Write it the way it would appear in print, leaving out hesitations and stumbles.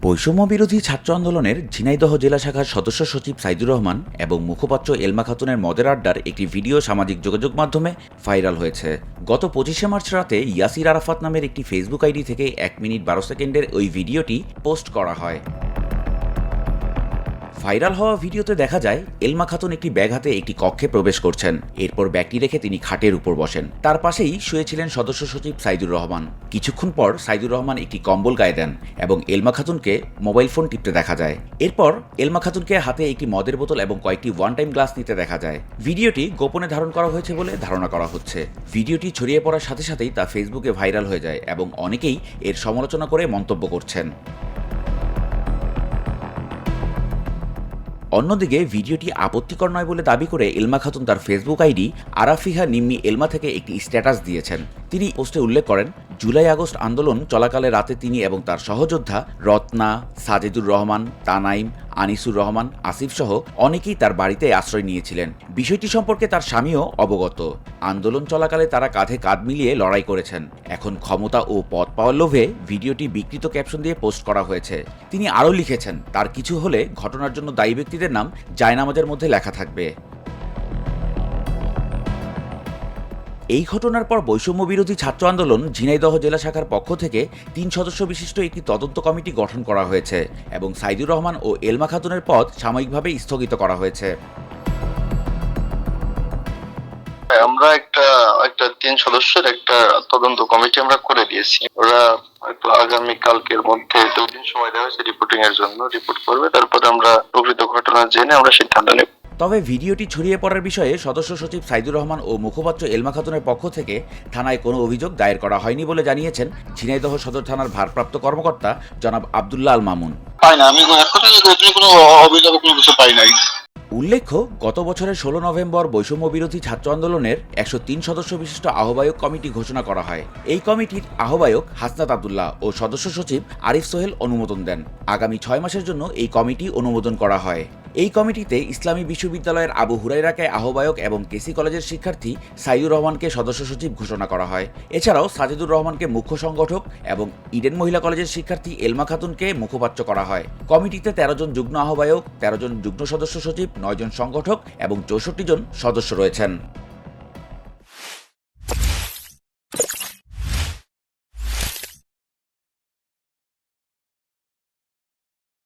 বৈষম্য বিরোধী ছাত্র আন্দোলনের ঝিনাইদহ জেলা শাখার সদস্য সচিব সাইদুর রহমান এবং মুখপাত্র এলমা খাতুনের মদের আড্ডার একটি ভিডিও সামাজিক যোগাযোগ মাধ্যমে ভাইরাল হয়েছে। গত 25শে মার্চ রাতে ইয়াসির আরাফাত নামের একটি ফেসবুক আইডি থেকে 1 মিনিট 12 সেকেন্ডের ওই ভিডিওটি পোস্ট করা হয়। ভাইরাল হওয়া ভিডিওতে দেখা যায় এলমা খাতুন একটি ব্যাগ হাতে একটি কক্ষে প্রবেশ করছেন। এরপর ব্যাগটি রেখে তিনি খাটের উপর বসেন। তার পাশেই শুয়েছিলেন সদস্য সচিব সাইদুর রহমান। কিছুক্ষণ পর সাইদুর রহমান একটি কম্বল গায়ে দেন এবং এলমা খাতুনকে মোবাইল ফোন টিপতে দেখা যায়। এরপর এলমা খাতুনকে হাতে একটি মদের বোতল এবং কয়েকটি ওয়ান টাইম গ্লাস নিতে দেখা যায়। ভিডিওটি গোপনে ধারণ করা হয়েছে বলে ধারণা করা হচ্ছে। ভিডিওটি ছড়িয়ে পড়ার সাথে সাথেই তা ফেসবুকে ভাইরাল হয়ে যায় এবং অনেকেই এর সমালোচনা করে মন্তব্য করছেন। অন্যদিকে ভিডিওটি আপত্তিকর নয় বলে দাবি করে এলমা খাতুন তার ফেসবুক আইডি আরাফিহা নিম্মি এলমা থেকে একটি স্ট্যাটাস দিয়েছেন। তিনি পোস্টে উল্লেখ করেন, জুলাই আগস্ট আন্দোলন চলাকালে রাতে তিনি এবং তার সহযোদ্ধা রত্না, সাজেদুর রহমান, তানাইম, আনিসুর রহমান, আসিফ সহ অনেকেই তার বাড়িতে আশ্রয় নিয়েছিলেন। বিষয়টি সম্পর্কে তার স্বামীও অবগত। আন্দোলন চলাকালে তারা কাঁধে কাঁধ মিলিয়ে লড়াই করেছেন। এখন ক্ষমতা ও পদ পাওয়ার লোভে ভিডিওটি বিকৃত ক্যাপশন দিয়ে পোস্ট করা হয়েছে। তিনি আরও লিখেছেন, তার কিছু হলে ঘটনার জন্য দায়ী ব্যক্তিদের নাম জায়নামাজের মধ্যে লেখা থাকবে। এই ঘটনার পর বৈষম্য বিরোধী ছাত্র আন্দোলন ঝিনাইদহ জেলা শাখার পক্ষ থেকে 3 সদস্য বিশিষ্ট একটি তদন্ত কমিটি গঠন করা হয়েছে এবং সাইদুর রহমান ও এলমা খাতুনের পদ সাময়িকভাবে স্থগিত করা হয়েছে। আমরা একটা 3 সদস্যের একটা তদন্ত কমিটি আমরা করে দিয়েছি। ওরা হয়তো আগামী কালকের মধ্যে 2 দিন সময় দেওয়া হয়েছে রিপোর্টিং এর জন্য। রিপোর্ট করবে, তারপরে আমরা প্রকৃত ঘটনা জেনে আমরা সিদ্ধান্ত নেব। তবে ভিডিওটি ছড়িয়ে পড়ার বিষয়ে সদস্য সচিব সাইদুর রহমান ও মুখপাত্র এলমা খাতুনের পক্ষ থেকে থানায় কোনো অভিযোগ দায়ের করা হয়নি বলে জানিয়েছেন ঝিনাইদহ সদর থানার ভারপ্রাপ্ত কর্মকর্তা জনাব আব্দুল্লাহ আল মামুন। আমি কোনো অভিযোগ কোনো কিছু পাই নাই। উল্লেখ্য, গত বছরের 16 নভেম্বর বৈষম্য বিরোধী ছাত্র আন্দোলনের 103 সদস্য বিশিষ্ট আহ্বায়ক কমিটি ঘোষণা করা হয়। এই কমিটির আহ্বায়ক হাসনাত আব্দুল্লাহ ও সদস্য সচিব আরিফ সোহেল অনুমোদন দেন। আগামী 6 মাসের জন্য এই কমিটি অনুমোদন করা হয়। এই কমিটিতে ইসলামী বিশ্ববিদ্যালয়ের আবু হুরাইরাকে আহ্বায়ক এবং কেসি কলেজের শিক্ষার্থী সাইদুর রহমানকে সদস্য সচিব ঘোষণা করা হয়। এছাড়াও সাজেদুর রহমানকে মুখ্য সংগঠক এবং ইডেন মহিলা কলেজের শিক্ষার্থী এলমা খাতুনকে মুখপাত্র করা হয়। কমিটিতে 13 জন যুগ্ম আহ্বায়ক, 13 জন যুগ্ম সদস্য সচিব, 9 জন সংগঠক এবং 64 জন সদস্য রয়েছেন।